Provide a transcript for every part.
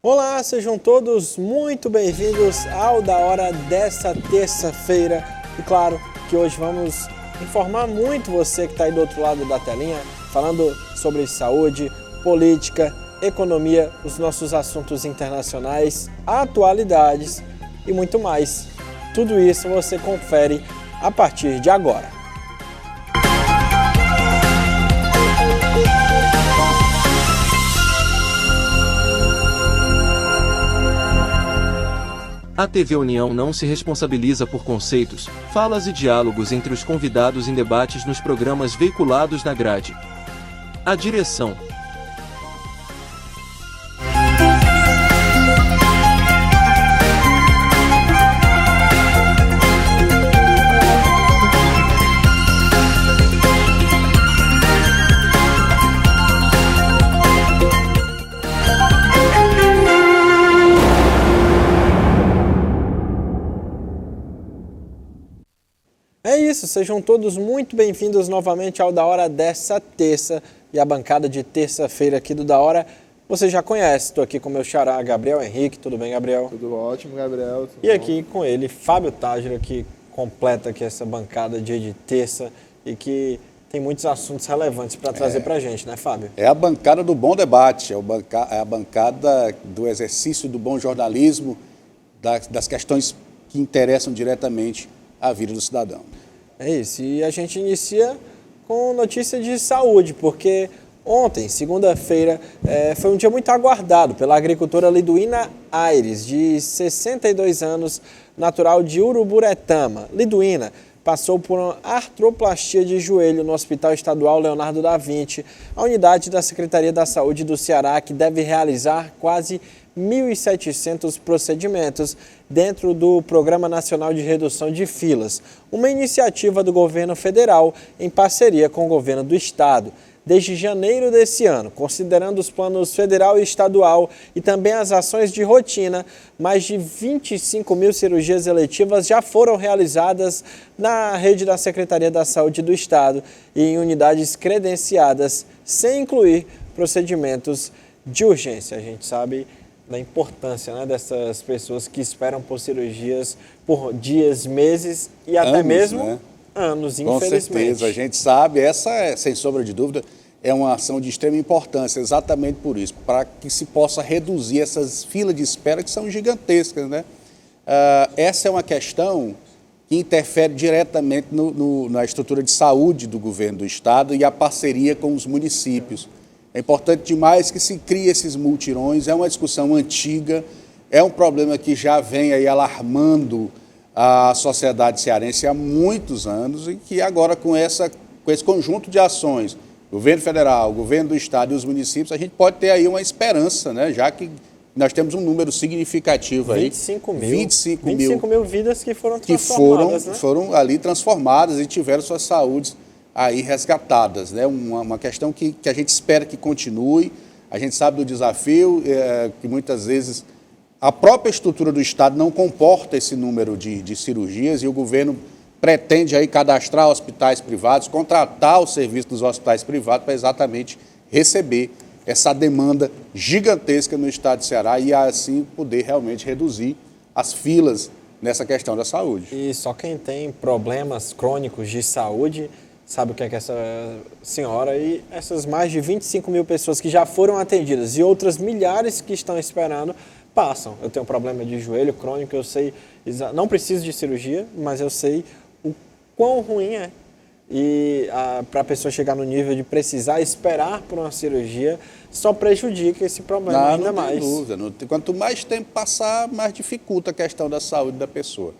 Olá, sejam todos muito bem-vindos ao Da Hora dessa terça-feira. E claro que hoje vamos informar muito você que está aí do outro lado da telinha, falando sobre saúde, política, economia, os nossos assuntos internacionais, atualidades e muito mais. Tudo isso você confere a partir de agora. A TV União não se responsabiliza por conceitos, falas e diálogos entre os convidados em debates nos programas veiculados na grade. A direção. É isso, sejam todos muito bem-vindos novamente ao Da Hora dessa terça e a bancada de terça-feira aqui do Da Hora. Você já conhece, estou aqui com o meu xará Gabriel Henrique, tudo bem, Gabriel? Tudo ótimo, Gabriel. E aqui com ele, Fábio Tágiro, que completa aqui essa bancada de terça e que tem muitos assuntos relevantes para trazer para a gente, né, Fábio? É a bancada do bom debate, é a bancada do exercício do bom jornalismo, das questões que interessam diretamente a vida do cidadão. É isso, e a gente inicia com notícia de saúde, porque ontem, segunda-feira, foi um dia muito aguardado pela agricultora Liduína Aires, de 62 anos, natural de Uruburetama. Liduína passou por uma artroplastia de joelho no Hospital Estadual Leonardo da Vinci, a unidade da Secretaria da Saúde do Ceará, que deve realizar quase 1.700 procedimentos dentro do Programa Nacional de Redução de Filas, uma iniciativa do governo federal em parceria com o governo do estado. Desde janeiro desse ano, considerando os planos federal e estadual e também as ações de rotina, mais de 25 mil cirurgias eletivas já foram realizadas na rede da Secretaria da Saúde do estado e em unidades credenciadas, sem incluir procedimentos de urgência. A gente sabe da importância, né, dessas pessoas que esperam por cirurgias por dias, meses e até mesmo, né? Anos, infelizmente. Com certeza, a gente sabe, essa, sem sombra de dúvida, é uma ação de extrema importância, exatamente por isso, para que se possa reduzir essas filas de espera que são gigantescas, né? Essa é uma questão que interfere diretamente na estrutura de saúde do governo do estado e a parceria com os municípios. É importante demais que se crie esses multirões, é uma discussão antiga, é um problema que já vem aí alarmando a sociedade cearense há muitos anos e que agora com esse conjunto de ações, governo federal, governo do estado e os municípios, a gente pode ter aí uma esperança, né? Já que nós temos um número significativo aí. 25 mil vidas que foram transformadas, né? Foram ali transformadas e tiveram suas saúdes aí resgatadas, né? Uma questão que a gente espera que continue. A gente sabe do desafio, que muitas vezes a própria estrutura do estado não comporta esse número de cirurgias e o governo pretende aí cadastrar hospitais privados, contratar o serviço dos hospitais privados para exatamente receber essa demanda gigantesca no estado de Ceará e assim poder realmente reduzir as filas nessa questão da saúde. E só quem tem problemas crônicos de saúde sabe o que é que essa senhora e essas mais de 25 mil pessoas que já foram atendidas e outras milhares que estão esperando passam. Eu tenho um problema de joelho crônico, eu sei, não preciso de cirurgia, mas eu sei o quão ruim é. E para a pessoa chegar no nível de precisar esperar por uma cirurgia, só prejudica esse problema ainda mais. Não tem dúvida. Quanto mais tempo passar, mais dificulta a questão da saúde da pessoa.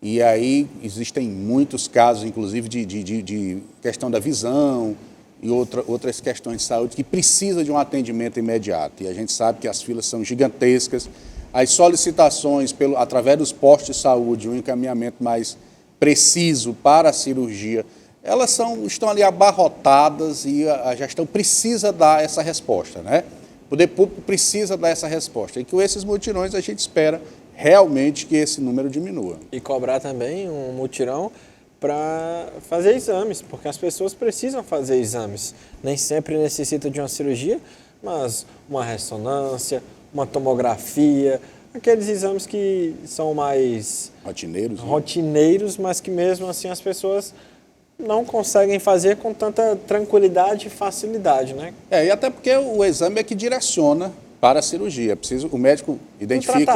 E aí existem muitos casos, inclusive, de questão da visão e outras questões de saúde que precisam de um atendimento imediato. E a gente sabe que as filas são gigantescas, as solicitações através dos postos de saúde, um encaminhamento mais preciso para a cirurgia, elas estão ali abarrotadas e a gestão precisa dar essa resposta, né? O poder público precisa dar essa resposta. E com esses mutirões a gente espera realmente que esse número diminua. E cobrar também um mutirão para fazer exames, porque as pessoas precisam fazer exames. Nem sempre necessita de uma cirurgia, mas uma ressonância, uma tomografia, aqueles exames que são mais rotineiros, mas que mesmo assim as pessoas não conseguem fazer com tanta tranquilidade e facilidade, né? E até porque o exame é que direciona para a cirurgia. O médico identifica,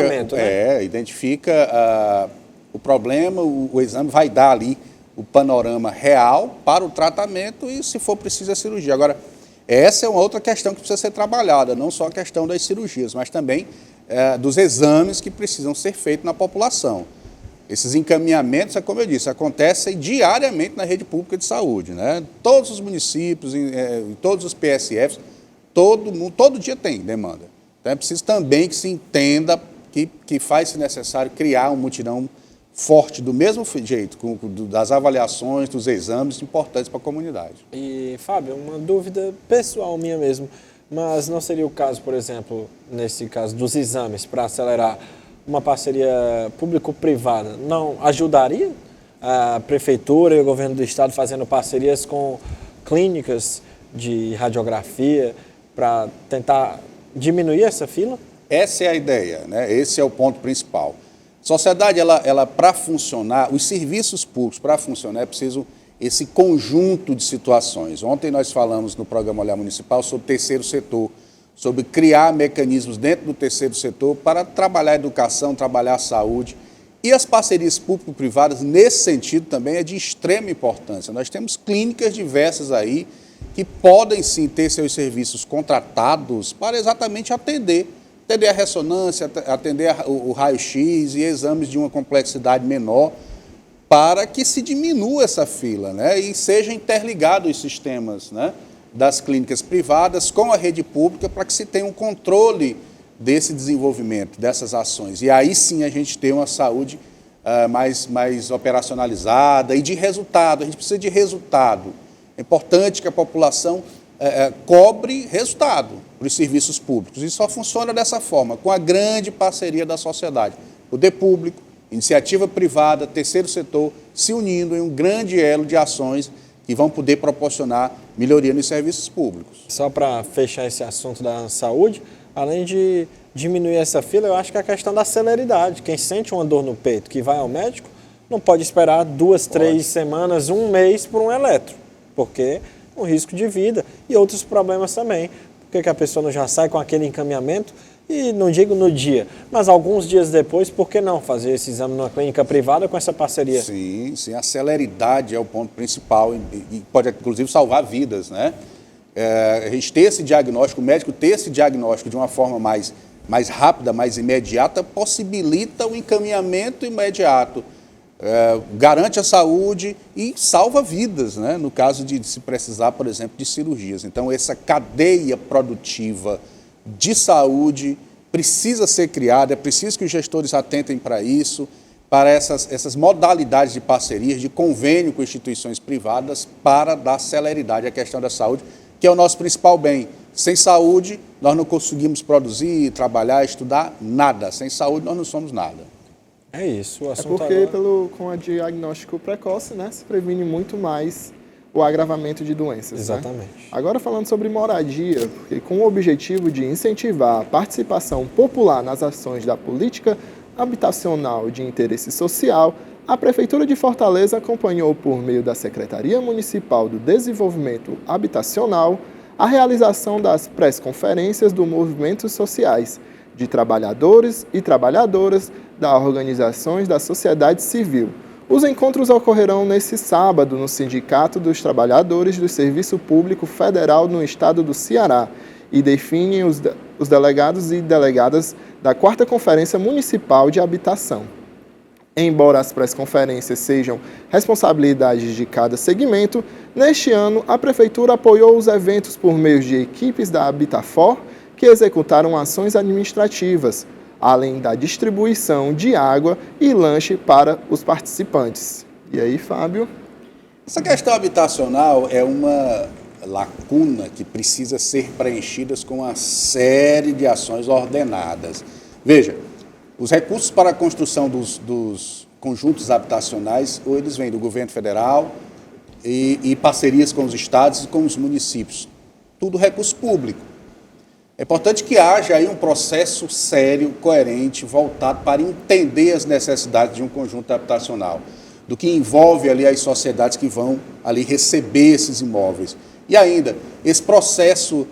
identifica o problema, o exame vai dar ali o panorama real para o tratamento e, se for preciso, a cirurgia. Agora, essa é uma outra questão que precisa ser trabalhada, não só a questão das cirurgias, mas também dos exames que precisam ser feitos na população. Esses encaminhamentos, como eu disse, acontecem diariamente na rede pública de saúde, né? Todos os municípios, em todos os PSFs, todo dia tem demanda. Então é preciso também que se entenda que faz-se necessário criar uma multidão forte, do mesmo jeito, das avaliações, dos exames importantes para a comunidade. E, Fábio, uma dúvida pessoal minha mesmo, mas não seria o caso, por exemplo, nesse caso dos exames, para acelerar uma parceria público-privada, não ajudaria a prefeitura e o governo do estado fazendo parcerias com clínicas de radiografia para tentar diminuir essa fila? Essa é a ideia, né? Esse é o ponto principal. A sociedade, ela para funcionar, os serviços públicos, para funcionar, é preciso esse conjunto de situações. Ontem nós falamos no programa Olhar Municipal sobre terceiro setor, sobre criar mecanismos dentro do terceiro setor para trabalhar a educação, trabalhar a saúde. E as parcerias público-privadas, nesse sentido, também é de extrema importância. Nós temos clínicas diversas aí que podem, sim, ter seus serviços contratados para exatamente atender a ressonância, atender o raio-x e exames de uma complexidade menor, para que se diminua essa fila, né? E seja interligado os sistemas, né, das clínicas privadas com a rede pública, para que se tenha um controle desse desenvolvimento, dessas ações. E aí sim a gente tem uma saúde mais operacionalizada e de resultado. A gente precisa de resultado. É importante que a população cobre resultado para os serviços públicos. E só funciona dessa forma, com a grande parceria da sociedade. Poder público, iniciativa privada, terceiro setor, se unindo em um grande elo de ações que vão poder proporcionar melhoria nos serviços públicos. Só para fechar esse assunto da saúde, além de diminuir essa fila, eu acho que é a questão da celeridade. Quem sente uma dor no peito, que vai ao médico, não pode esperar 2, 3 semanas, 1 mês por um eletro, porque é um risco de vida e outros problemas também. Por que a pessoa não já sai com aquele encaminhamento? E não digo no dia, mas alguns dias depois, por que não fazer esse exame numa clínica privada com essa parceria? Sim, a celeridade é o ponto principal e pode, inclusive, salvar vidas, né? A gente ter esse diagnóstico, o médico ter esse diagnóstico de uma forma mais rápida, mais imediata, possibilita o encaminhamento imediato, garante a saúde e salva vidas, né? No caso de se precisar, por exemplo, de cirurgias. Então, essa cadeia produtiva de saúde precisa ser criada, é preciso que os gestores atentem para isso, para essas modalidades de parcerias, de convênio com instituições privadas, para dar celeridade à questão da saúde, que é o nosso principal bem. Sem saúde, nós não conseguimos produzir, trabalhar, estudar, nada. Sem saúde, nós não somos nada. É isso, o assunto porque agora... com o diagnóstico precoce, né, se previne muito mais o agravamento de doenças. Exatamente. Né? Agora falando sobre moradia, porque com o objetivo de incentivar a participação popular nas ações da política habitacional de interesse social, a Prefeitura de Fortaleza acompanhou por meio da Secretaria Municipal do Desenvolvimento Habitacional a realização das pré-conferências dos movimentos sociais, de trabalhadores e trabalhadoras das organizações da sociedade civil. Os encontros ocorrerão nesse sábado no Sindicato dos Trabalhadores do Serviço Público Federal no estado do Ceará e definem os delegados e delegadas da 4ª Conferência Municipal de Habitação. Embora as pré-conferências sejam responsabilidades de cada segmento, neste ano a Prefeitura apoiou os eventos por meio de equipes da Habitafor que executaram ações administrativas, além da distribuição de água e lanche para os participantes. E aí, Fábio? Essa questão habitacional é uma lacuna que precisa ser preenchida com uma série de ações ordenadas. Veja, os recursos para a construção dos conjuntos habitacionais, ou eles vêm do governo federal e parcerias com os estados e com os municípios. Tudo recurso público. É importante que haja aí um processo sério, coerente, voltado para entender as necessidades de um conjunto habitacional, do que envolve ali as sociedades que vão ali receber esses imóveis. E ainda, esse processo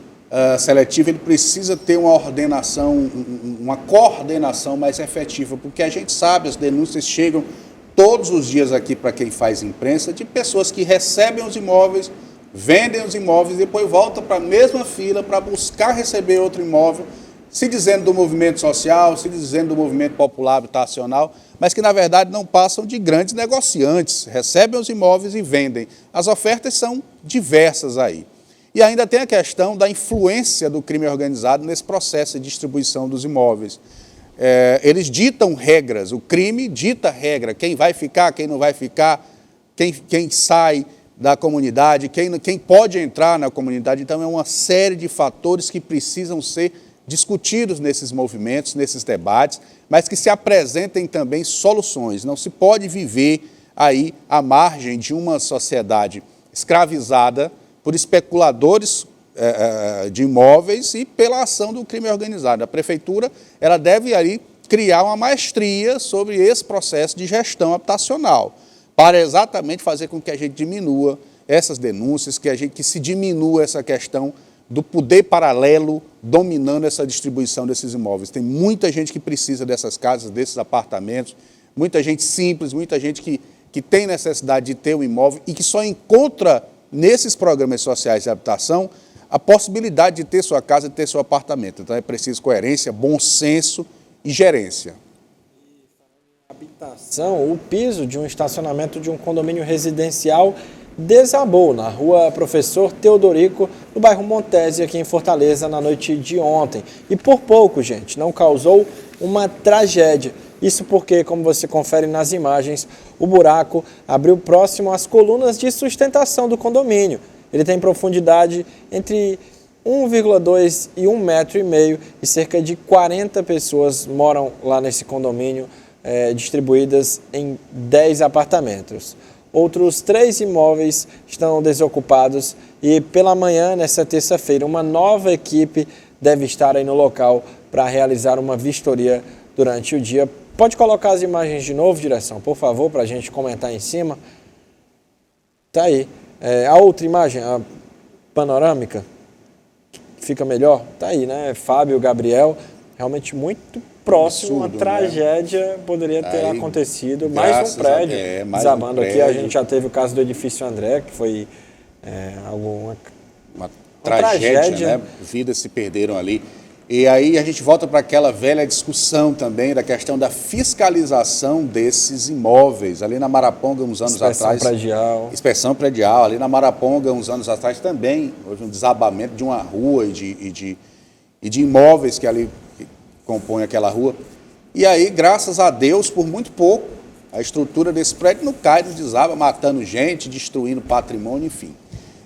seletivo, ele precisa ter uma ordenação, uma coordenação mais efetiva, porque a gente sabe, as denúncias chegam todos os dias aqui para quem faz imprensa, de pessoas que recebem os imóveis, vendem os imóveis e depois voltam para a mesma fila para buscar receber outro imóvel, se dizendo do movimento social, se dizendo do movimento popular habitacional, mas que na verdade não passam de grandes negociantes, recebem os imóveis e vendem. As ofertas são diversas aí. E ainda tem a questão da influência do crime organizado nesse processo de distribuição dos imóveis. Eles ditam regras, o crime dita regra, quem vai ficar, quem não vai ficar, quem sai da comunidade, quem pode entrar na comunidade. Então é uma série de fatores que precisam ser discutidos nesses movimentos, nesses debates, mas que se apresentem também soluções. Não se pode viver aí à margem de uma sociedade escravizada por especuladores de imóveis e pela ação do crime organizado. A prefeitura ela deve aí criar uma maestria sobre esse processo de gestão habitacional, para exatamente fazer com que a gente diminua essas denúncias, que se diminua essa questão do poder paralelo dominando essa distribuição desses imóveis. Tem muita gente que precisa dessas casas, desses apartamentos, muita gente simples, muita gente que tem necessidade de ter um imóvel e que só encontra nesses programas sociais de habitação a possibilidade de ter sua casa, de ter seu apartamento. Então é preciso coerência, bom senso e gerência. Habitação, o piso de um estacionamento de um condomínio residencial desabou na rua Professor Teodorico, no bairro Montese, aqui em Fortaleza, na noite de ontem. E por pouco, gente, não causou uma tragédia. Isso porque, como você confere nas imagens, o buraco abriu próximo às colunas de sustentação do condomínio. Ele tem profundidade entre 1,2 e 1,5 metros e cerca de 40 pessoas moram lá nesse condomínio, distribuídas em 10 apartamentos. Outros 3 imóveis estão desocupados e pela manhã, nesta terça-feira, uma nova equipe deve estar aí no local para realizar uma vistoria durante o dia. Pode colocar as imagens de novo, direção, por favor, para a gente comentar em cima. Tá aí. A outra imagem, a panorâmica, fica melhor. Tá aí, né? Fábio, Gabriel, realmente muito próximo. Uma tragédia poderia ter acontecido. Mais um prédio desabando aqui. A gente já teve o caso do edifício André, que foi uma tragédia, né? Vidas se perderam ali. E aí a gente volta para aquela velha discussão também da questão da fiscalização desses imóveis. Ali na Maraponga, uns anos atrás... Inspeção predial. Ali na Maraponga, uns anos atrás, também houve um desabamento de uma rua e de imóveis que ali compõem aquela rua. E aí, graças a Deus, por muito pouco, a estrutura desse prédio não cai, não desaba, matando gente, destruindo patrimônio, enfim.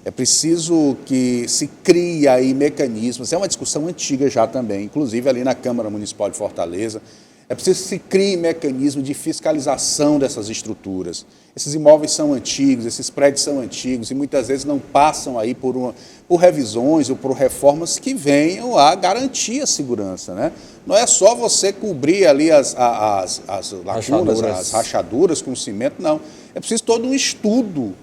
É preciso que se crie aí mecanismos, é uma discussão antiga já também, inclusive ali na Câmara Municipal de Fortaleza, é preciso que se crie mecanismo de fiscalização dessas estruturas. Esses imóveis são antigos, esses prédios são antigos e muitas vezes não passam aí por revisões ou por reformas que venham a garantir a segurança, né? Não é só você cobrir ali as lacunas, as rachaduras com cimento, não. É preciso todo um estudo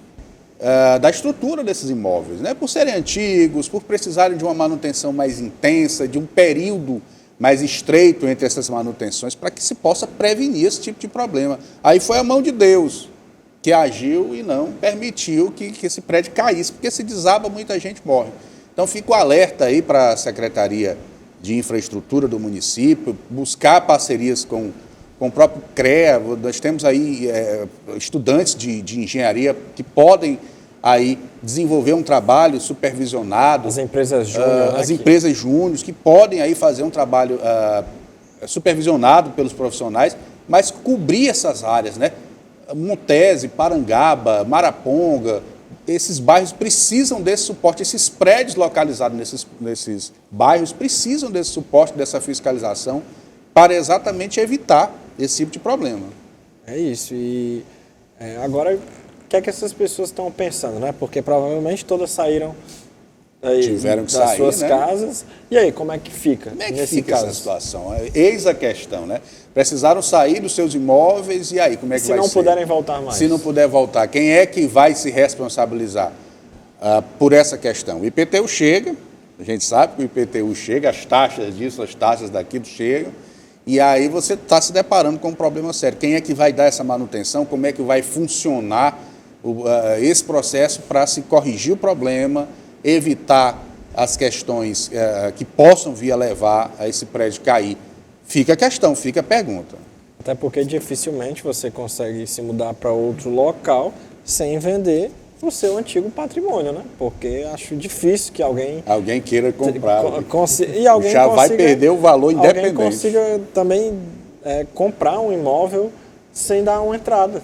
da estrutura desses imóveis, né? Por serem antigos, por precisarem de uma manutenção mais intensa, de um período mais estreito entre essas manutenções, para que se possa prevenir esse tipo de problema. Aí foi a mão de Deus que agiu e não permitiu que esse prédio caísse, porque se desaba, muita gente morre. Então fica o alerta aí para a Secretaria de Infraestrutura do município, buscar parcerias com o próprio CREA. Nós temos aí estudantes de engenharia que podem aí desenvolver um trabalho supervisionado. As empresas júnior, as empresas júniores que podem aí fazer um trabalho supervisionado pelos profissionais, mas cobrir essas áreas, né? Montese, Parangaba, Maraponga, esses bairros precisam desse suporte, esses prédios localizados nesses bairros precisam desse suporte, dessa fiscalização, para exatamente evitar esse tipo de problema. É isso. E agora, o que é que essas pessoas estão pensando, né? Porque provavelmente todas saíram aí, tiveram que das sair, suas né? casas. E aí, como é que fica? Como é que nesse fica caso? essa situação? Eis a questão, né? Precisaram sair dos seus imóveis e aí, como é que Se vai ser? não puderem voltar mais? Se não puder voltar, quem é que vai se responsabilizar por essa questão? O IPTU chega, a gente sabe que o IPTU chega, as taxas disso, as taxas daquilo chegam, e aí você está se deparando com um problema sério. Quem é que vai dar essa manutenção? Como é que vai funcionar esse processo para se corrigir o problema, evitar as questões que possam vir a levar a esse prédio cair? Fica a questão, fica a pergunta. Até porque dificilmente você consegue se mudar para outro local sem vender o seu antigo patrimônio, né? Porque acho difícil que alguém queira comprar. E alguém já vai perder o valor independente. Alguém consiga também comprar um imóvel sem dar uma entrada.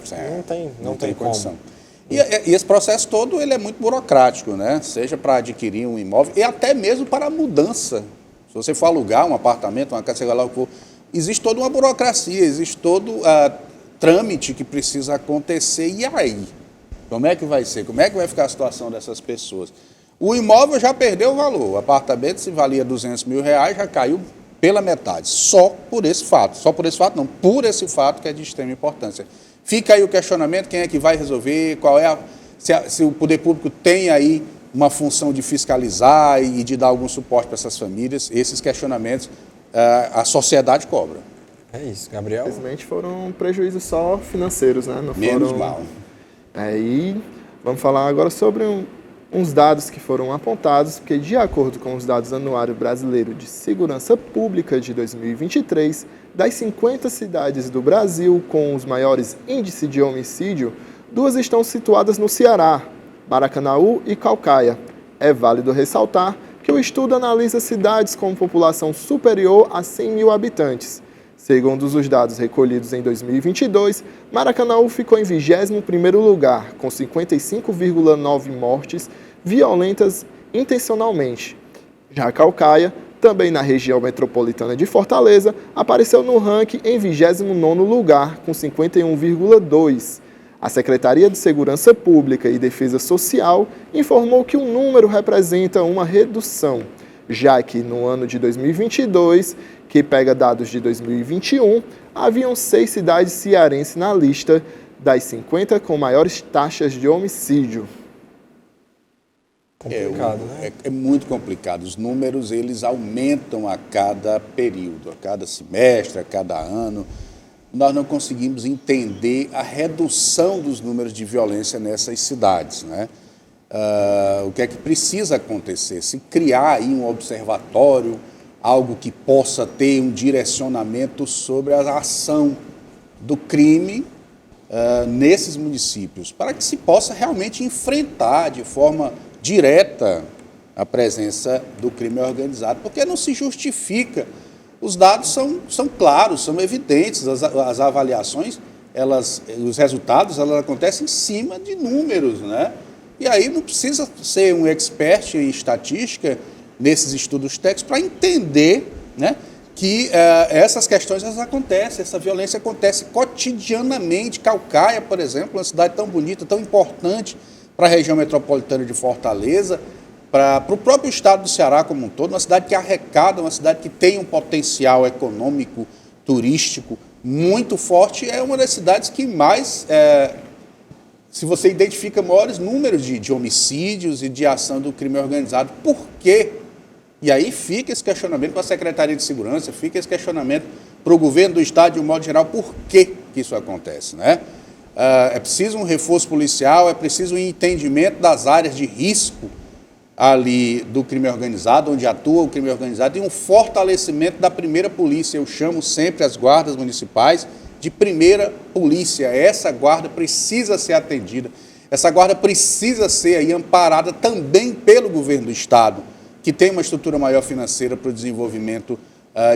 Não tem condição. como. E esse processo todo ele é muito burocrático, né? Seja para adquirir um imóvel e até mesmo para a mudança. Se você for alugar um apartamento, uma casa, sei lá o que for, existe toda uma burocracia, existe todo trâmite que precisa acontecer. E aí? Como é que vai ser? Como é que vai ficar a situação dessas pessoas? O imóvel já perdeu o valor. O apartamento, se valia R$200 mil, já caiu pela metade. Só por esse fato. Só por esse fato não, por esse fato que é de extrema importância. Fica aí o questionamento, quem é que vai resolver, se o poder público tem aí uma função de fiscalizar e de dar algum suporte para essas famílias. Esses questionamentos a sociedade cobra. É isso, Gabriel. Infelizmente foram prejuízos só financeiros, né? Não Menos foram... mal. Aí vamos falar agora sobre uns dados que foram apontados, porque de acordo com os dados Anuário Brasileiro de Segurança Pública de 2023, das 50 cidades do Brasil com os maiores índices de homicídio, 2 estão situadas no Ceará, Maracanaú e Caucaia. É válido ressaltar que o estudo analisa cidades com população superior a 100 mil habitantes. Segundo os dados recolhidos em 2022, Maracanaú ficou em 21º lugar, com 55,9 mortes violentas intencionalmente. Já Caucaia, também na região metropolitana de Fortaleza, apareceu no ranking em 29º lugar, com 51,2. A Secretaria de Segurança Pública e Defesa Social informou que o número representa uma redução, já que no ano de 2022, que pega dados de 2021, haviam 6 cidades cearenses na lista das 50 com maiores taxas de homicídio. Complicado, né? É muito complicado. Os números eles aumentam a cada período, a cada semestre, a cada ano. Nós não conseguimos entender a redução dos números de violência nessas cidades, né? O que é que precisa acontecer? Se criar aí um observatório, algo que possa ter um direcionamento sobre a ação do crime nesses municípios, para que se possa realmente enfrentar de forma direta a presença do crime organizado, porque não se justifica. Os dados são claros, são evidentes, as avaliações, os resultados, elas acontecem em cima de números, né? E aí não precisa ser um expert em estatística nesses estudos técnicos para entender, né, que essas questões elas acontecem, essa violência acontece cotidianamente. Caucaia, por exemplo, uma cidade tão bonita, tão importante para a região metropolitana de Fortaleza, para o próprio estado do Ceará como um todo, uma cidade que arrecada, uma cidade que tem um potencial econômico, turístico muito forte, é uma das cidades que mais, se você identifica maiores números de homicídios e de ação do crime organizado. Por quê? E aí fica esse questionamento para a Secretaria de Segurança, fica esse questionamento para o governo do estado de um modo geral, por que isso acontece, né? É preciso um reforço policial, é preciso um entendimento das áreas de risco ali do crime organizado, onde atua o crime organizado, e um fortalecimento da primeira polícia. Eu chamo sempre as guardas municipais de primeira polícia. Essa guarda precisa ser atendida, essa guarda precisa ser aí amparada também pelo governo do estado, que tem uma estrutura maior financeira para o desenvolvimento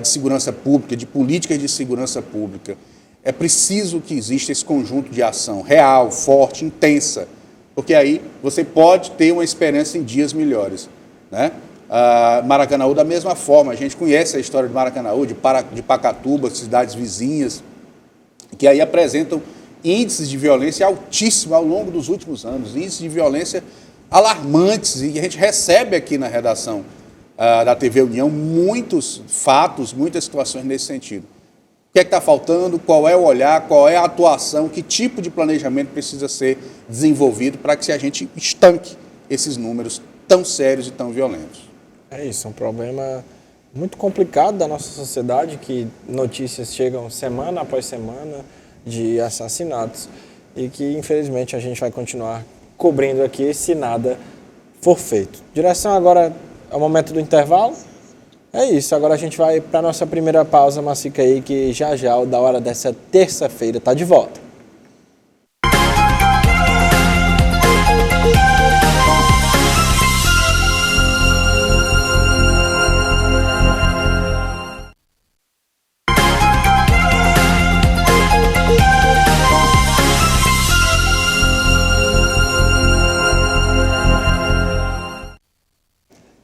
de segurança pública, de políticas de segurança pública. É preciso que exista esse conjunto de ação real, forte, intensa, porque aí você pode ter uma esperança em dias melhores, né? Maracanaú, da mesma forma, a gente conhece a história de Maracanaú, de Pacatuba, cidades vizinhas, que aí apresentam índices de violência altíssimos ao longo dos últimos anos, índices de violência alarmantes, e a gente recebe aqui na redação da TV União muitos fatos, muitas situações nesse sentido. O que é que está faltando? Qual é o olhar? Qual é a atuação? Que tipo de planejamento precisa ser desenvolvido para que a gente estanque esses números tão sérios e tão violentos? É isso, é um problema muito complicado da nossa sociedade, que notícias chegam semana após semana de assassinatos e que, infelizmente, a gente vai continuar cobrindo aqui se nada for feito. Direção agora ao momento do intervalo. É isso, agora a gente vai para a nossa primeira pausa, mas fica aí que já o Da Hora dessa terça-feira está de volta.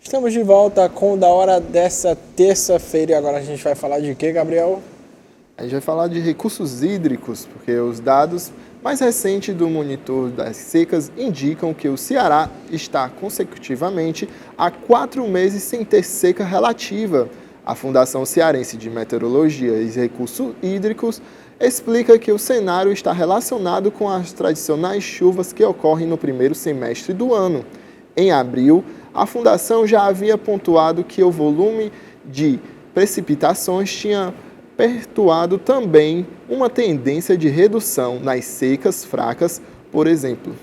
Estamos de volta com o Da Hora dessa terça-feira e agora a gente vai falar de quê, Gabriel? A gente vai falar de recursos hídricos, porque os dados mais recentes do Monitor das Secas indicam que o Ceará está consecutivamente há 4 meses sem ter seca relativa. A Fundação Cearense de Meteorologia e Recursos Hídricos explica que o cenário está relacionado com as tradicionais chuvas que ocorrem no primeiro semestre do ano. Em abril, a Fundação já havia pontuado que o volume de precipitações tinha perpetuado também uma tendência de redução nas secas fracas, por exemplo.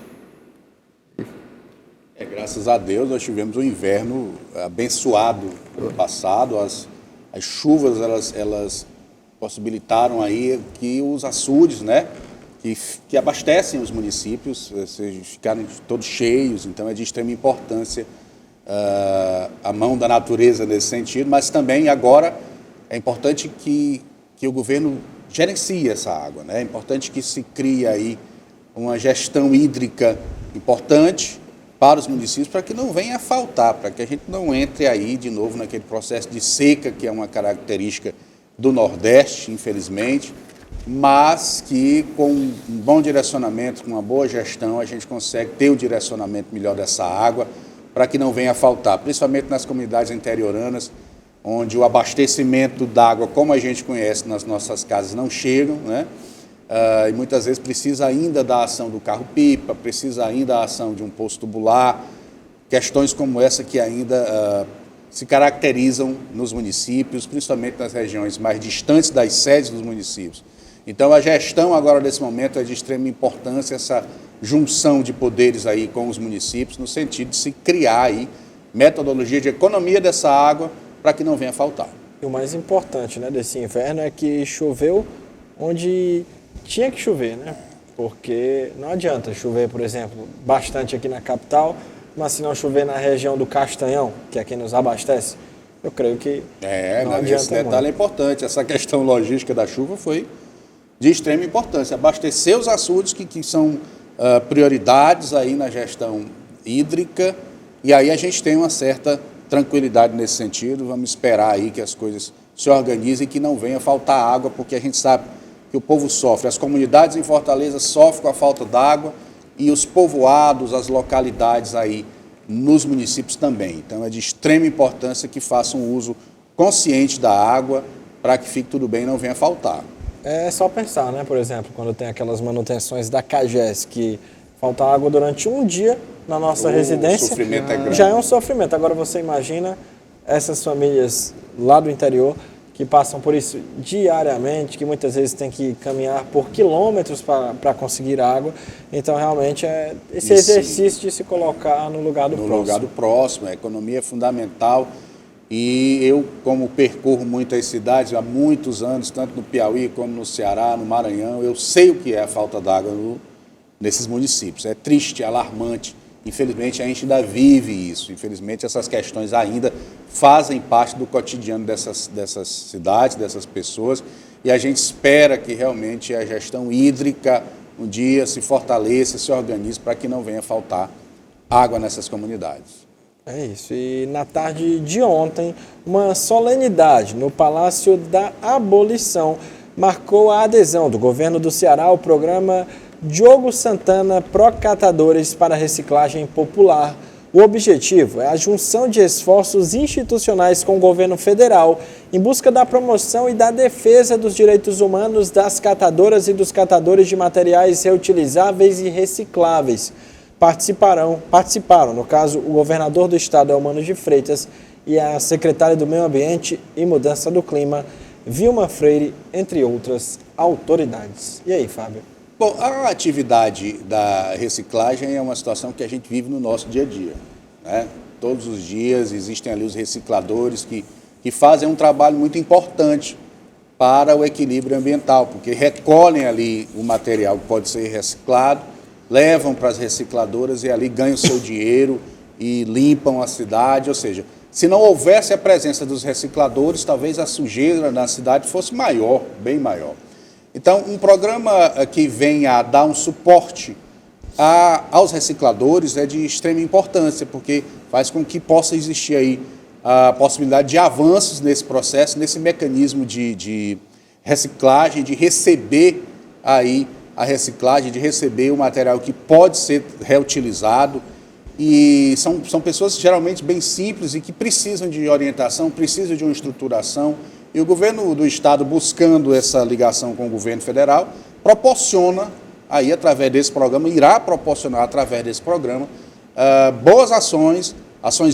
Graças a Deus, nós tivemos um inverno abençoado no passado. As chuvas, elas possibilitaram aí que os açudes, né, que abastecem os municípios, ficaram todos cheios. Então é de extrema importância a mão da natureza nesse sentido, mas também agora é importante que o governo gerencie essa água, né? É importante que se crie aí uma gestão hídrica importante para os municípios, para que não venha a faltar, para que a gente não entre aí de novo naquele processo de seca, que é uma característica do Nordeste, infelizmente, mas que com um bom direcionamento, com uma boa gestão, a gente consegue ter o direcionamento melhor dessa água, para que não venha a faltar, principalmente nas comunidades interioranas, onde o abastecimento d'água, como a gente conhece nas nossas casas, não chegam, né? E muitas vezes precisa ainda da ação do carro-pipa, precisa ainda da ação de um poço tubular, questões como essa que ainda se caracterizam nos municípios, principalmente nas regiões mais distantes das sedes dos municípios. Então, a gestão agora, nesse momento, é de extrema importância, essa junção de poderes aí com os municípios, no sentido de se criar aí metodologia de economia dessa água para que não venha a faltar. E o mais importante, né, desse inverno é que choveu onde tinha que chover, né? Porque não adianta chover, por exemplo, bastante aqui na capital, mas se não chover na região do Castanhão, que é quem nos abastece, eu creio que não adianta esse detalhe é importante. Essa questão logística da chuva foi de extrema importância. Abastecer os açudes que são prioridades aí na gestão hídrica, e aí a gente tem uma certa tranquilidade nesse sentido. Vamos esperar aí que as coisas se organizem e que não venha faltar água, porque a gente sabe que o povo sofre. As comunidades em Fortaleza sofrem com a falta d'água e os povoados, as localidades aí nos municípios também. Então é de extrema importância que façam um uso consciente da água para que fique tudo bem e não venha faltar. É só pensar, né? Por exemplo, quando tem aquelas manutenções da CAGES, que falta água durante um dia na nossa residência, o sofrimento é grande. Já é um sofrimento. Agora você imagina essas famílias lá do interior que passam por isso diariamente, que muitas vezes tem que caminhar por quilômetros para conseguir água. Então, realmente, é esse exercício de se colocar no lugar do próximo. No lugar do próximo, a economia é fundamental. E eu, como percorro muitas cidades há muitos anos, tanto no Piauí como no Ceará, no Maranhão, eu sei o que é a falta d'água nesses municípios. É triste, é alarmante. Infelizmente, a gente ainda vive isso. Infelizmente, essas questões ainda fazem parte do cotidiano dessas cidades, dessas pessoas. E a gente espera que realmente a gestão hídrica um dia se fortaleça, se organize para que não venha faltar água nessas comunidades. É isso. E na tarde de ontem, uma solenidade no Palácio da Abolição marcou a adesão do governo do Ceará ao programa Diogo Santana Procatadores para Reciclagem Popular. O objetivo é a junção de esforços institucionais com o governo federal em busca da promoção e da defesa dos direitos humanos das catadoras e dos catadores de materiais reutilizáveis e recicláveis. Participaram, no caso, o governador do estado, Eumano de Freitas, e a secretária do Meio Ambiente e Mudança do Clima, Vilma Freire, entre outras autoridades. E aí, Fábio? Bom, a atividade da reciclagem é uma situação que a gente vive no nosso dia a dia, né? Todos os dias existem ali os recicladores que fazem um trabalho muito importante para o equilíbrio ambiental, porque recolhem ali o material que pode ser reciclado, levam para as recicladoras e ali ganham seu dinheiro e limpam a cidade. Ou seja, se não houvesse a presença dos recicladores, talvez a sujeira na cidade fosse maior, bem maior. Então, um programa que venha a dar um suporte aos recicladores é de extrema importância, porque faz com que possa existir aí a possibilidade de avanços nesse processo, nesse mecanismo de reciclagem, de receber aí a reciclagem, de receber o material que pode ser reutilizado. E são pessoas geralmente bem simples e que precisam de orientação, precisam de uma estruturação. E o governo do estado, buscando essa ligação com o governo federal, proporciona, aí através desse programa, irá proporcionar através desse programa, boas ações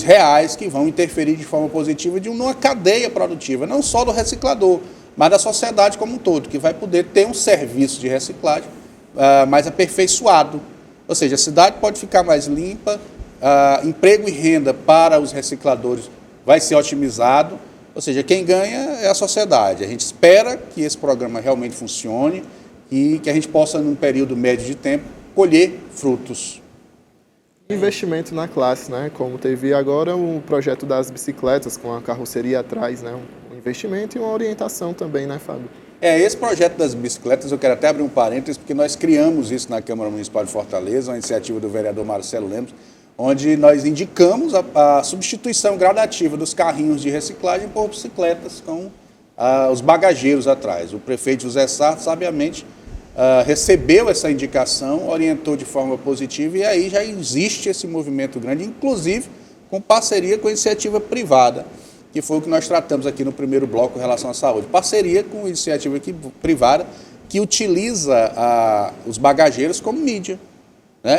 reais que vão interferir de forma positiva numa cadeia produtiva, não só do reciclador, mas da sociedade como um todo, que vai poder ter um serviço de reciclagem mais aperfeiçoado. Ou seja, a cidade pode ficar mais limpa, emprego e renda para os recicladores vai ser otimizado. Ou seja, quem ganha é a sociedade. A gente espera que esse programa realmente funcione e que a gente possa, num período médio de tempo, colher frutos. Investimento na classe, né? Como teve agora o projeto das bicicletas com a carroceria atrás, né? Um investimento e uma orientação também, né, Fábio? Esse projeto das bicicletas, eu quero até abrir um parênteses, porque nós criamos isso na Câmara Municipal de Fortaleza, uma iniciativa do vereador Marcelo Lemos, onde nós indicamos a substituição gradativa dos carrinhos de reciclagem por bicicletas com os bagageiros atrás. O prefeito José Sarto, sabiamente, recebeu essa indicação, orientou de forma positiva e aí já existe esse movimento grande, inclusive com parceria com a iniciativa privada, que foi o que nós tratamos aqui no primeiro bloco em relação à saúde. Parceria com a iniciativa privada que utiliza os bagageiros como mídia.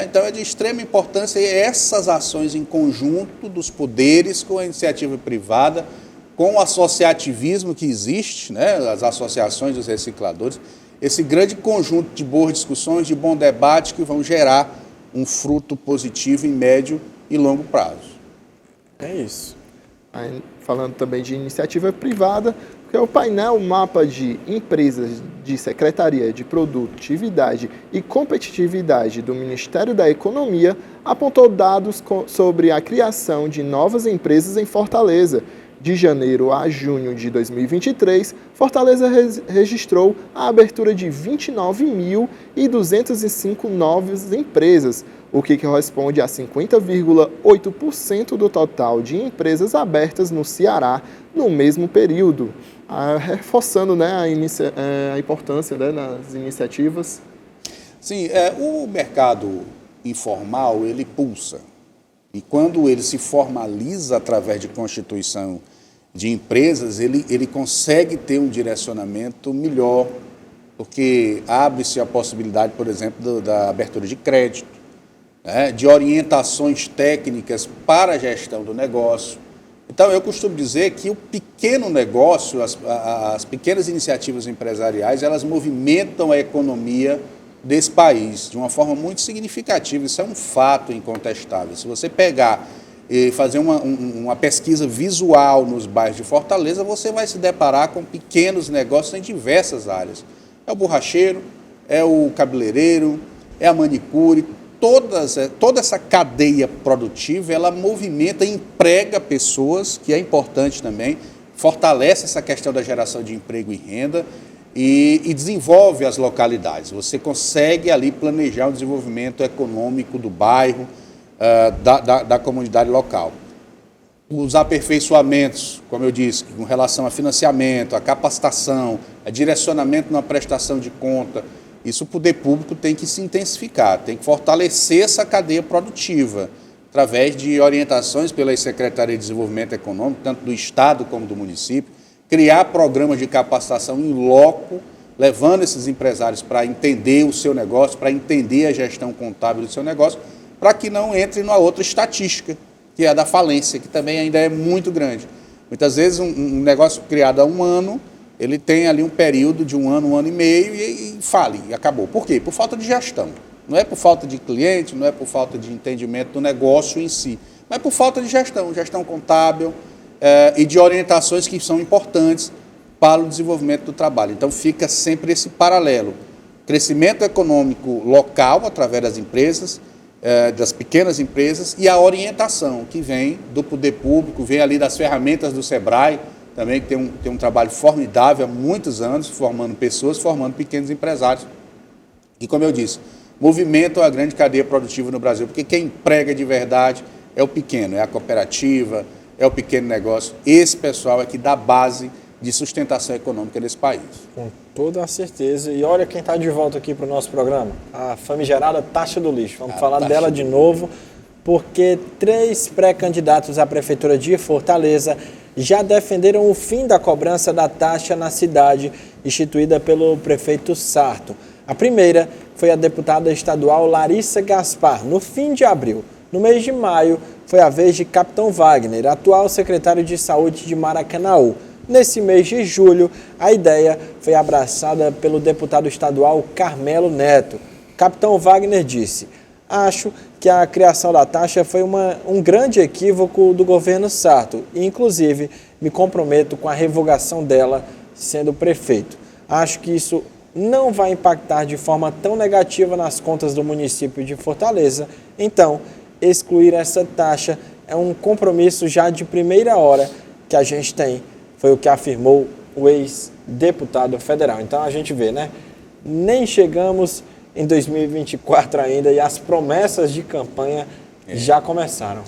Então, é de extrema importância essas ações em conjunto dos poderes com a iniciativa privada, com o associativismo que existe, as associações dos recicladores, esse grande conjunto de boas discussões, de bom debate que vão gerar um fruto positivo em médio e longo prazo. É isso. Aí, falando também de iniciativa privada, que é o painel Mapa de Empresas de Secretaria de Produtividade e Competitividade do Ministério da Economia, apontou dados sobre a criação de novas empresas em Fortaleza. De janeiro a junho de 2023, Fortaleza registrou a abertura de 29.205 novas empresas, o que corresponde a 50,8% do total de empresas abertas no Ceará no mesmo período, reforçando a importância nas iniciativas. Sim, o mercado informal, ele pulsa. E quando ele se formaliza através de constituição de empresas, ele consegue ter um direcionamento melhor, porque abre-se a possibilidade, por exemplo, da abertura de crédito, de orientações técnicas para a gestão do negócio. Então, eu costumo dizer que o pequeno negócio, as pequenas iniciativas empresariais, elas movimentam a economia desse país de uma forma muito significativa. Isso é um fato incontestável. Se você pegar e fazer uma pesquisa visual nos bairros de Fortaleza, você vai se deparar com pequenos negócios em diversas áreas. É o borracheiro, é o cabeleireiro, é a manicure. Toda essa cadeia produtiva, ela movimenta e emprega pessoas, que é importante também, fortalece essa questão da geração de emprego e renda e desenvolve as localidades. Você consegue ali planejar o desenvolvimento econômico do bairro, da comunidade local. Os aperfeiçoamentos, como eu disse, com relação a financiamento, a capacitação, a direcionamento na prestação de conta, Isso o poder público tem que se intensificar, tem que fortalecer essa cadeia produtiva, através de orientações pela Secretaria de Desenvolvimento Econômico, tanto do Estado como do município, criar programas de capacitação em loco, levando esses empresários para entender o seu negócio, para entender a gestão contábil do seu negócio, para que não entre numa outra estatística, que é a da falência, que também ainda é muito grande. Muitas vezes um negócio criado há um ano, ele tem ali um período de um ano e meio e fale, e acabou. Por quê? Por falta de gestão. Não é por falta de cliente, não é por falta de entendimento do negócio em si, mas por falta de gestão contábil e de orientações que são importantes para o desenvolvimento do trabalho. Então fica sempre esse paralelo. Crescimento econômico local, através das empresas, das pequenas empresas, e a orientação que vem do poder público, vem ali das ferramentas do SEBRAE, também que tem um trabalho formidável há muitos anos, formando pessoas, formando pequenos empresários. E como eu disse, movimentam a grande cadeia produtiva no Brasil, porque quem emprega de verdade é o pequeno, é a cooperativa, é o pequeno negócio. Esse pessoal é que dá base de sustentação econômica nesse país. Com toda a certeza. E olha quem está de volta aqui para o nosso programa, a famigerada taxa do lixo. Vamos falar dela de novo, porque 3 pré-candidatos à Prefeitura de Fortaleza já defenderam o fim da cobrança da taxa na cidade, instituída pelo prefeito Sarto. A primeira foi a deputada estadual Larissa Gaspar, no fim de abril. No mês de maio, foi a vez de Capitão Wagner, atual secretário de Saúde de Maracanaú. Nesse mês de julho, a ideia foi abraçada pelo deputado estadual Carmelo Neto. Capitão Wagner disse: acho que a criação da taxa foi um grande equívoco do governo Sarto e, inclusive, me comprometo com a revogação dela sendo prefeito. Acho que isso não vai impactar de forma tão negativa nas contas do município de Fortaleza, então excluir essa taxa é um compromisso já de primeira hora que a gente tem, foi o que afirmou o ex-deputado federal. Então a gente vê, né? Nem chegamos em 2024 ainda e as promessas de campanha já começaram.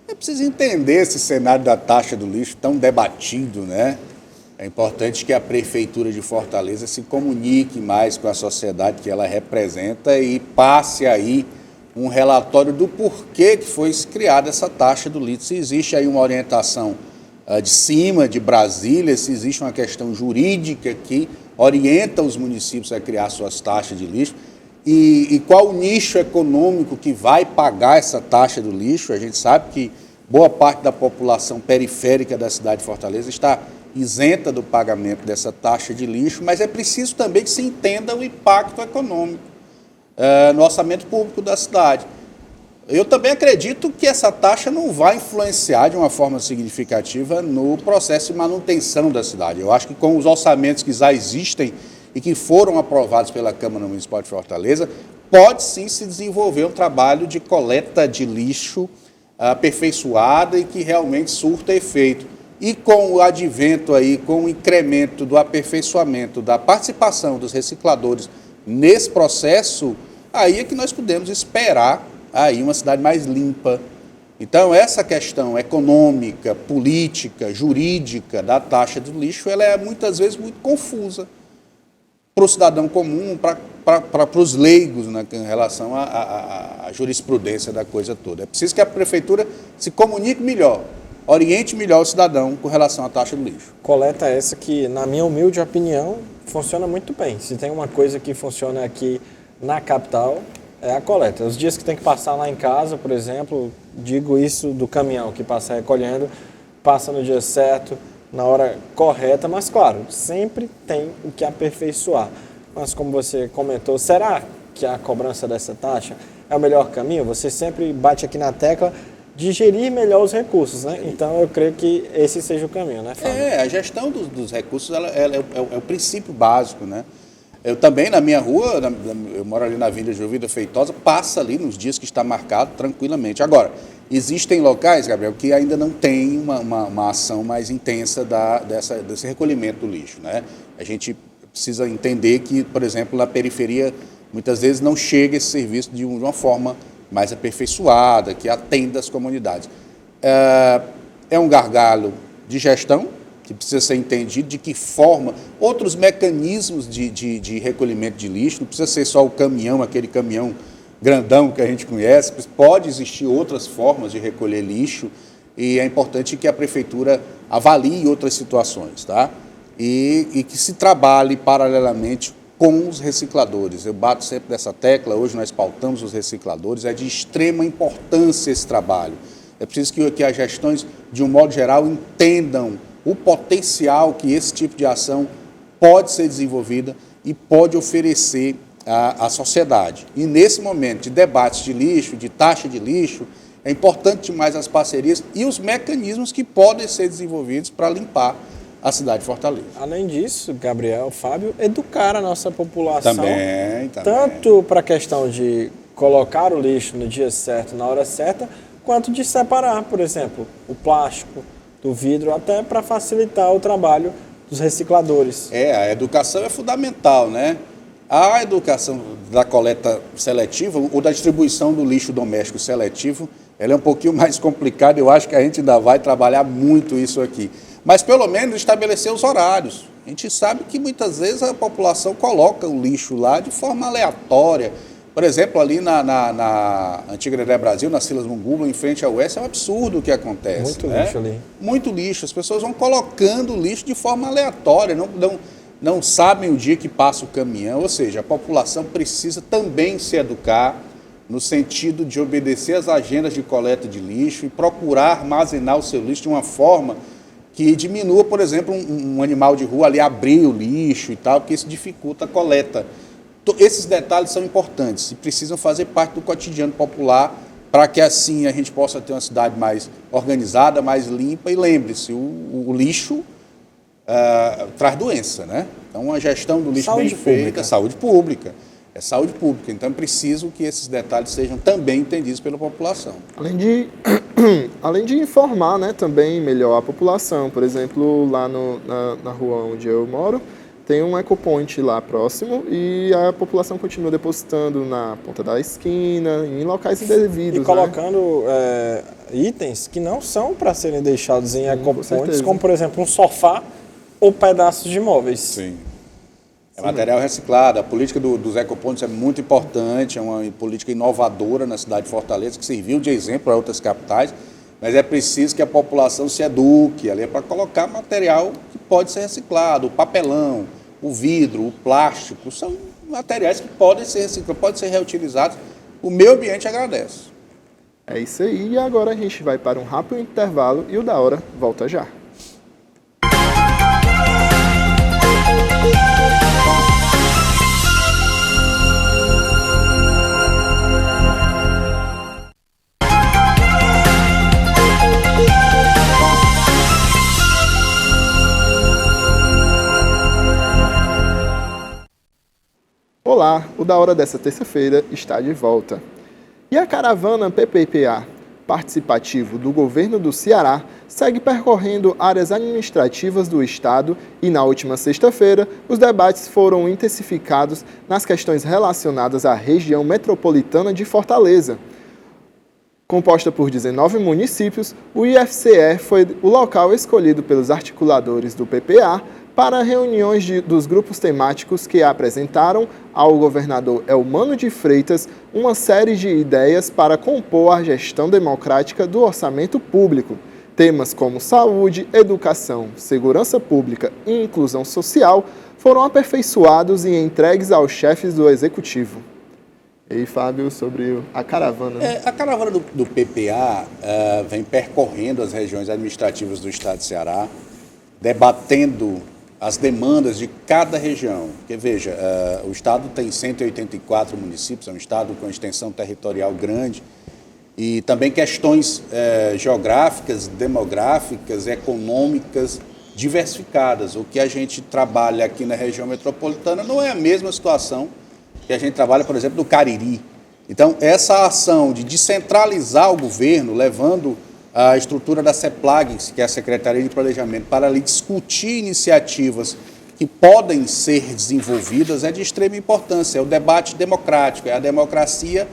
É preciso entender esse cenário da taxa do lixo tão debatido, né? É importante que a Prefeitura de Fortaleza se comunique mais com a sociedade que ela representa e passe aí um relatório do porquê que foi criada essa taxa do lixo. Se existe aí uma orientação de cima, de Brasília, se existe uma questão jurídica que orienta os municípios a criar suas taxas de lixo e qual o nicho econômico que vai pagar essa taxa do lixo. A gente sabe que boa parte da população periférica da cidade de Fortaleza está isenta do pagamento dessa taxa de lixo, mas é preciso também que se entenda o impacto econômico no orçamento público da cidade. Eu também acredito que essa taxa não vai influenciar de uma forma significativa no processo de manutenção da cidade. Eu acho que com os orçamentos que já existem e que foram aprovados pela Câmara Municipal de Fortaleza, pode sim se desenvolver um trabalho de coleta de lixo aperfeiçoada e que realmente surta efeito. E com o advento aí, com o incremento do aperfeiçoamento da participação dos recicladores nesse processo, aí é que nós podemos esperar aí uma cidade mais limpa. Então, essa questão econômica, política, jurídica da taxa do lixo, ela é muitas vezes muito confusa para o cidadão comum, para os leigos, né, em relação à jurisprudência da coisa toda. É preciso que a Prefeitura se comunique melhor, oriente melhor o cidadão com relação à taxa do lixo. Coleta essa que, na minha humilde opinião, funciona muito bem. Se tem uma coisa que funciona aqui na capital, é a coleta. Os dias que tem que passar lá em casa, por exemplo, digo isso do caminhão que passa recolhendo, passa no dia certo, na hora correta, mas claro, sempre tem o que aperfeiçoar. Mas como você comentou, será que a cobrança dessa taxa é o melhor caminho? Você sempre bate aqui na tecla de gerir melhor os recursos, né? Então eu creio que esse seja o caminho, né, Fábio? A gestão dos recursos ela é o princípio básico, né? Eu também, na minha rua, eu moro ali na Avenida Jovida Feitosa, passa ali nos dias que está marcado tranquilamente. Agora, existem locais, Gabriel, que ainda não tem uma ação mais intensa desse recolhimento do lixo, né? A gente precisa entender que, por exemplo, na periferia, muitas vezes não chega esse serviço de uma forma mais aperfeiçoada, que atenda as comunidades. É um gargalo de gestão, que precisa ser entendido, de que forma, outros mecanismos de recolhimento de lixo, não precisa ser só o caminhão, aquele caminhão grandão que a gente conhece, pode existir outras formas de recolher lixo e é importante que a Prefeitura avalie outras situações, tá? E que se trabalhe paralelamente com os recicladores. Eu bato sempre nessa tecla, hoje nós pautamos os recicladores, é de extrema importância esse trabalho. É preciso que as gestões, de um modo geral, entendam o potencial que esse tipo de ação pode ser desenvolvida e pode oferecer à sociedade. E nesse momento de debates de lixo, de taxa de lixo, é importante demais as parcerias e os mecanismos que podem ser desenvolvidos para limpar a cidade de Fortaleza. Além disso, Gabriel, Fábio, educar a nossa população, Também. tanto para a questão de colocar o lixo no dia certo, na hora certa, quanto de separar, por exemplo, o plástico do vidro, até para facilitar o trabalho dos recicladores. A educação é fundamental, né? A educação da coleta seletiva ou da distribuição do lixo doméstico seletivo, ela é um pouquinho mais complicada, eu acho que a gente ainda vai trabalhar muito isso aqui. Mas, pelo menos, estabelecer os horários. A gente sabe que, muitas vezes, a população coloca o lixo lá de forma aleatória. Por exemplo, ali na antiga Dedé Brasil, na Silas Munguba, em frente ao Oeste, é um absurdo o que acontece. Muito né? lixo ali. Muito lixo. As pessoas vão colocando o lixo de forma aleatória, não sabem o dia que passa o caminhão. Ou seja, a população precisa também se educar no sentido de obedecer às agendas de coleta de lixo e procurar armazenar o seu lixo de uma forma que diminua, por exemplo, um animal de rua ali abrir o lixo e tal, porque isso dificulta a coleta. Esses detalhes são importantes e precisam fazer parte do cotidiano popular para que assim a gente possa ter uma cidade mais organizada, mais limpa. E lembre-se, o lixo traz doença, né? Então, a gestão do lixo bem feita, saúde pública. É saúde pública, então é preciso que esses detalhes sejam também entendidos pela população. Além de informar, né, também melhor a população. Por exemplo, lá na rua onde eu moro, tem um ecoponte lá próximo e a população continua depositando na ponta da esquina, em locais indevidos. E colocando itens que não são para serem deixados em ecopontes, como, por exemplo, um sofá ou pedaços de móveis. Sim. É material reciclado. A política dos ecopontos é muito importante, é uma política inovadora na cidade de Fortaleza, que serviu de exemplo a outras capitais, mas é preciso que a população se eduque ali para colocar material que pode ser reciclado, o papelão, o vidro, o plástico, são materiais que podem ser reciclados, podem ser reutilizados. O meio ambiente agradece. É isso aí, e agora a gente vai para um rápido intervalo e o Da Hora volta já. Olá, o Da Hora dessa terça-feira está de volta. E a caravana PPPA, participativo do governo do Ceará, segue percorrendo áreas administrativas do estado e, na última sexta-feira, os debates foram intensificados nas questões relacionadas à região metropolitana de Fortaleza. Composta por 19 municípios, o IFCE foi o local escolhido pelos articuladores do PPA para reuniões dos grupos temáticos que apresentaram ao governador Elmano de Freitas uma série de ideias para compor a gestão democrática do orçamento público. Temas como saúde, educação, segurança pública e inclusão social foram aperfeiçoados e entregues aos chefes do executivo. E aí, Fábio, sobre a caravana. A caravana do PPA vem percorrendo as regiões administrativas do estado de Ceará, debatendo as demandas de cada região. Porque, veja, o estado tem 184 municípios, é um estado com extensão territorial grande, e também questões geográficas, demográficas, econômicas diversificadas. O que a gente trabalha aqui na região metropolitana não é a mesma situação que a gente trabalha, por exemplo, no Cariri. Então, essa ação de descentralizar o governo, levando a estrutura da CEPLAG, que é a Secretaria de Planejamento, para ali discutir iniciativas que podem ser desenvolvidas, é de extrema importância. É o debate democrático, é a democracia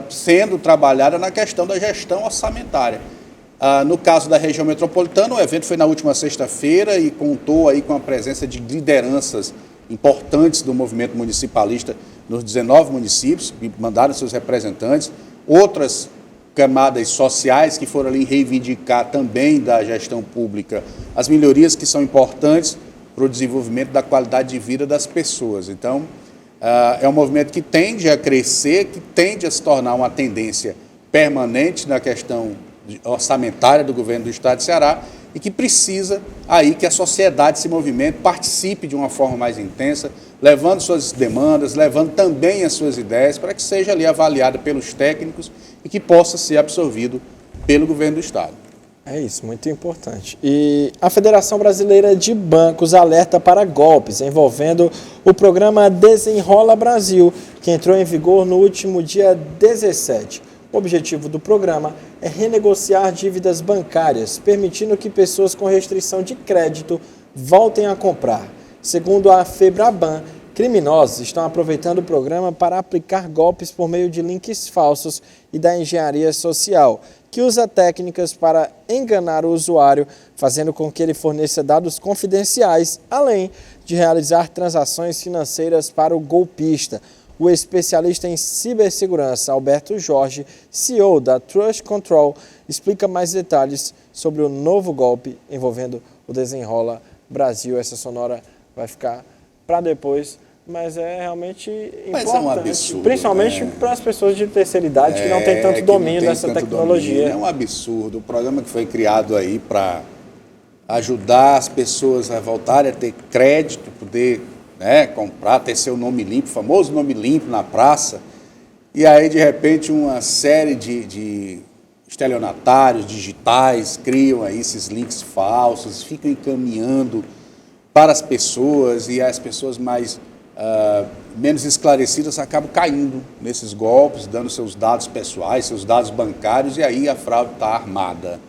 sendo trabalhada na questão da gestão orçamentária. No caso da região metropolitana, o evento foi na última sexta-feira e contou aí com a presença de lideranças importantes do movimento municipalista nos 19 municípios, que mandaram seus representantes, outras camadas sociais que foram ali reivindicar também da gestão pública as melhorias que são importantes para o desenvolvimento da qualidade de vida das pessoas. Então, é um movimento que tende a crescer, que tende a se tornar uma tendência permanente na questão orçamentária do governo do Estado de Ceará e que precisa aí que a sociedade se movimente, participe de uma forma mais intensa, levando suas demandas, levando também as suas ideias para que seja ali avaliada pelos técnicos e que possa ser absorvido pelo governo do Estado. É isso, muito importante. E a Federação Brasileira de Bancos alerta para golpes envolvendo o programa Desenrola Brasil, que entrou em vigor no último dia 17. O objetivo do programa é renegociar dívidas bancárias, permitindo que pessoas com restrição de crédito voltem a comprar. Segundo a FEBRABAN, criminosos estão aproveitando o programa para aplicar golpes por meio de links falsos e da engenharia social, que usa técnicas para enganar o usuário, fazendo com que ele forneça dados confidenciais, além de realizar transações financeiras para o golpista. O especialista em cibersegurança, Alberto Jorge, CEO da Trust Control, explica mais detalhes sobre o novo golpe envolvendo o Desenrola Brasil. Essa sonora vai ficar para depois, mas é realmente importante, é um absurdo, principalmente para as pessoas de terceira idade que não têm tanto domínio dessa tecnologia. É um absurdo. O programa que foi criado aí para ajudar as pessoas a voltarem a ter crédito, poder comprar, ter seu nome limpo, o famoso nome limpo na praça, e aí de repente uma série de estelionatários digitais criam aí esses links falsos, ficam encaminhando para as pessoas e as pessoas menos esclarecidas acabam caindo nesses golpes, dando seus dados pessoais, seus dados bancários, e aí a fraude está armada.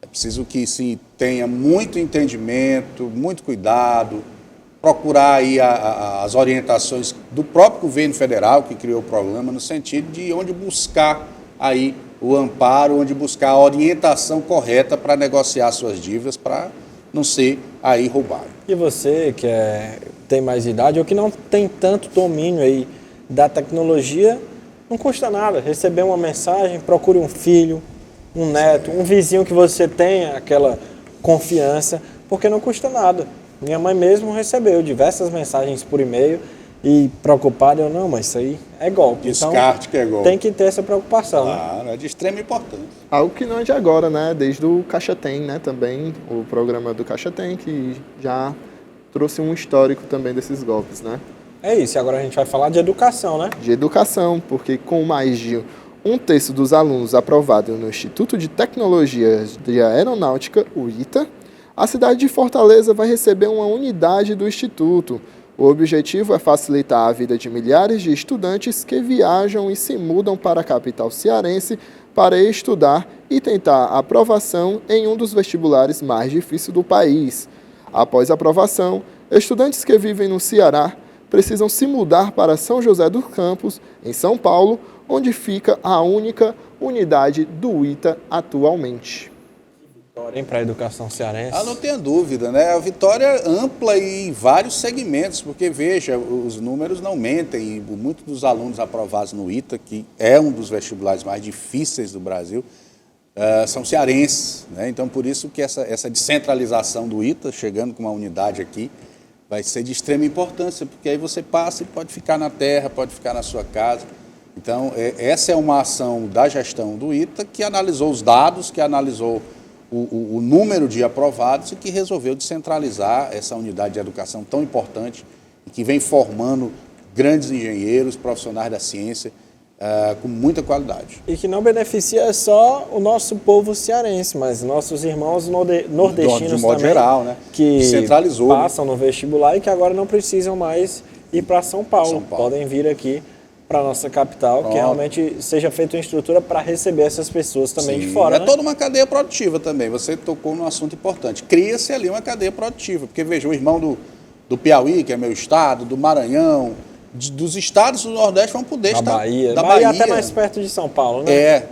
É preciso que se tenha muito entendimento, muito cuidado, procurar aí as orientações do próprio governo federal que criou o programa, no sentido de onde buscar aí o amparo, onde buscar a orientação correta para negociar suas dívidas, para não ser aí roubado. E você que tem mais idade ou que não tem tanto domínio aí da tecnologia, não custa nada receber uma mensagem, procure um filho, um neto, um vizinho que você tenha aquela confiança, porque não custa nada. Minha mãe mesmo recebeu diversas mensagens por e-mail e preocupada, eu não, mas isso aí é golpe. Descarte então, que é golpe. Tem que ter essa preocupação. Claro, né? É de extrema importância. Algo que não é de agora, né? Desde o Caixa Tem, né? Também o programa do Caixa Tem, que já trouxe um histórico também desses golpes, né? É isso, e agora a gente vai falar de educação, né? De educação, porque com mais de 1/3 dos alunos aprovados no Instituto de Tecnologia de Aeronáutica, o ITA, a cidade de Fortaleza vai receber uma unidade do Instituto. O objetivo é facilitar a vida de milhares de estudantes que viajam e se mudam para a capital cearense para estudar e tentar a aprovação em um dos vestibulares mais difíceis do país. Após a aprovação, estudantes que vivem no Ceará precisam se mudar para São José dos Campos, em São Paulo, onde fica a única unidade do ITA atualmente. Para a educação cearense. Não tenha dúvida, né? A vitória ampla em vários segmentos, porque, veja, os números não mentem, e muitos dos alunos aprovados no ITA, que é um dos vestibulares mais difíceis do Brasil, são cearenses, né? Então, por isso que essa descentralização do ITA, chegando com uma unidade aqui, vai ser de extrema importância, porque aí você passa e pode ficar na terra, pode ficar na sua casa. Então, essa é uma ação da gestão do ITA, que analisou os dados, que analisou o número de aprovados e que resolveu descentralizar essa unidade de educação tão importante e que vem formando grandes engenheiros, profissionais da ciência, com muita qualidade. E que não beneficia só o nosso povo cearense, mas nossos irmãos nordestinos de modo também, geral, né? Que centralizou, passam no vestibular e que agora não precisam mais ir para São Paulo. Podem vir aqui para a nossa capital, que realmente seja feita uma estrutura para receber essas pessoas também de fora. É toda uma cadeia produtiva também. Você tocou num assunto importante. Cria-se ali uma cadeia produtiva, porque veja, o irmão do Piauí, que é meu estado, do Maranhão, dos estados do Nordeste vão poder estar... Da Bahia até mais perto de São Paulo, né?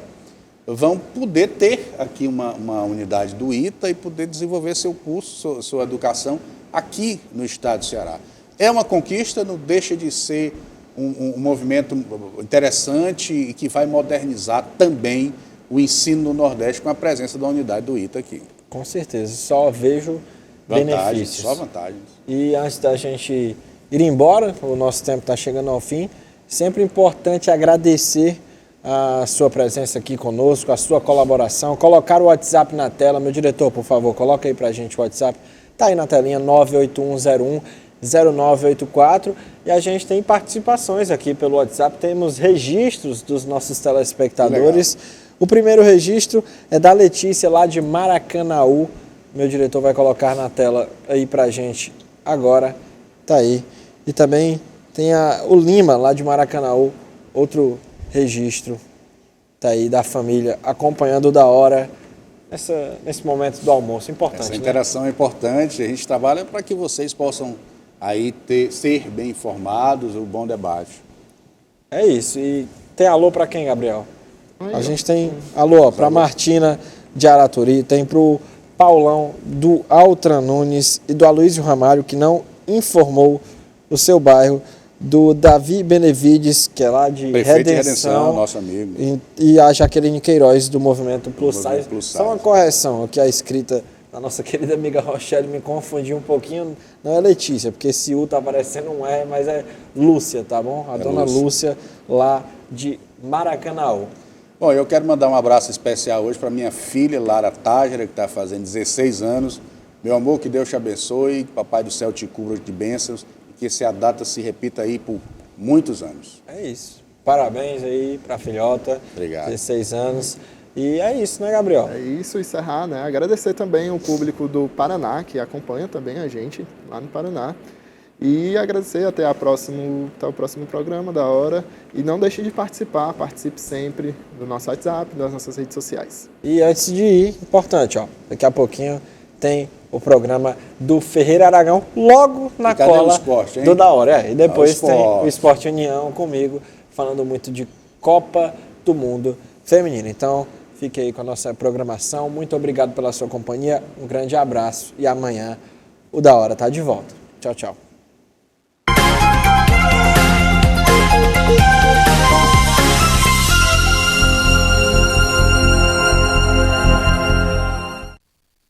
vão poder ter aqui uma unidade do ITA e poder desenvolver seu curso, sua educação aqui no estado do Ceará. É uma conquista, não deixa de ser um movimento interessante e que vai modernizar também o ensino no Nordeste com a presença da unidade do ITA aqui. Com certeza, só vejo benefícios. Só vantagens. E antes da gente ir embora, o nosso tempo está chegando ao fim, sempre importante agradecer a sua presença aqui conosco, a sua colaboração, colocar o WhatsApp na tela. Meu diretor, por favor, coloca aí pra gente o WhatsApp. Tá aí na telinha, 981010984, e a gente tem participações aqui pelo WhatsApp, temos registros dos nossos telespectadores. Legal. O primeiro registro é da Letícia, lá de Maracanaú. Meu diretor vai colocar na tela aí pra gente agora. Tá aí. E também tem o Lima, lá de Maracanaú, outro registro. Tá aí da família, acompanhando da hora nesse momento do almoço. Importante, essa interação, né? É importante. A gente trabalha para que vocês possam aí ser bem informados, o bom debate. É isso. E tem alô para quem, Gabriel? A gente tem alô para Martina de Araturi, tem para o Paulão do Altran Nunes e do Aloysio Ramalho, que não informou o seu bairro, do Davi Benevides, que é lá de Redenção, nosso amigo. E a Jaqueline Queiroz, do Movimento Plus Size. Só uma correção, aqui a escrita da nossa querida amiga Rochelle me confundiu um pouquinho. Não é Letícia, porque esse U tá aparecendo um R, mas é Lúcia, tá bom? A dona Lúcia, lá de Maracanaú. Bom, eu quero mandar um abraço especial hoje para minha filha, Lara Tágera, que está fazendo 16 anos. Meu amor, que Deus te abençoe, que Papai do Céu te cubra de bênçãos, e que essa data se repita aí por muitos anos. É isso. Parabéns aí para a filhota. Obrigado. 16 anos. E é isso, né, Gabriel? É isso, encerrar, né? Agradecer também o público do Paraná, que acompanha também a gente lá no Paraná. E agradecer até o próximo programa da hora. E não deixe de participar, participe sempre do nosso WhatsApp, das nossas redes sociais. E antes de ir, importante, ó, daqui a pouquinho tem o programa do Ferreira Aragão, logo na cola esporte, do Da Hora. E depois tem o Esporte União comigo, falando muito de Copa do Mundo Feminino. Então, fique aí com a nossa programação. Muito obrigado pela sua companhia, um grande abraço e amanhã o Da Hora tá de volta. Tchau, tchau.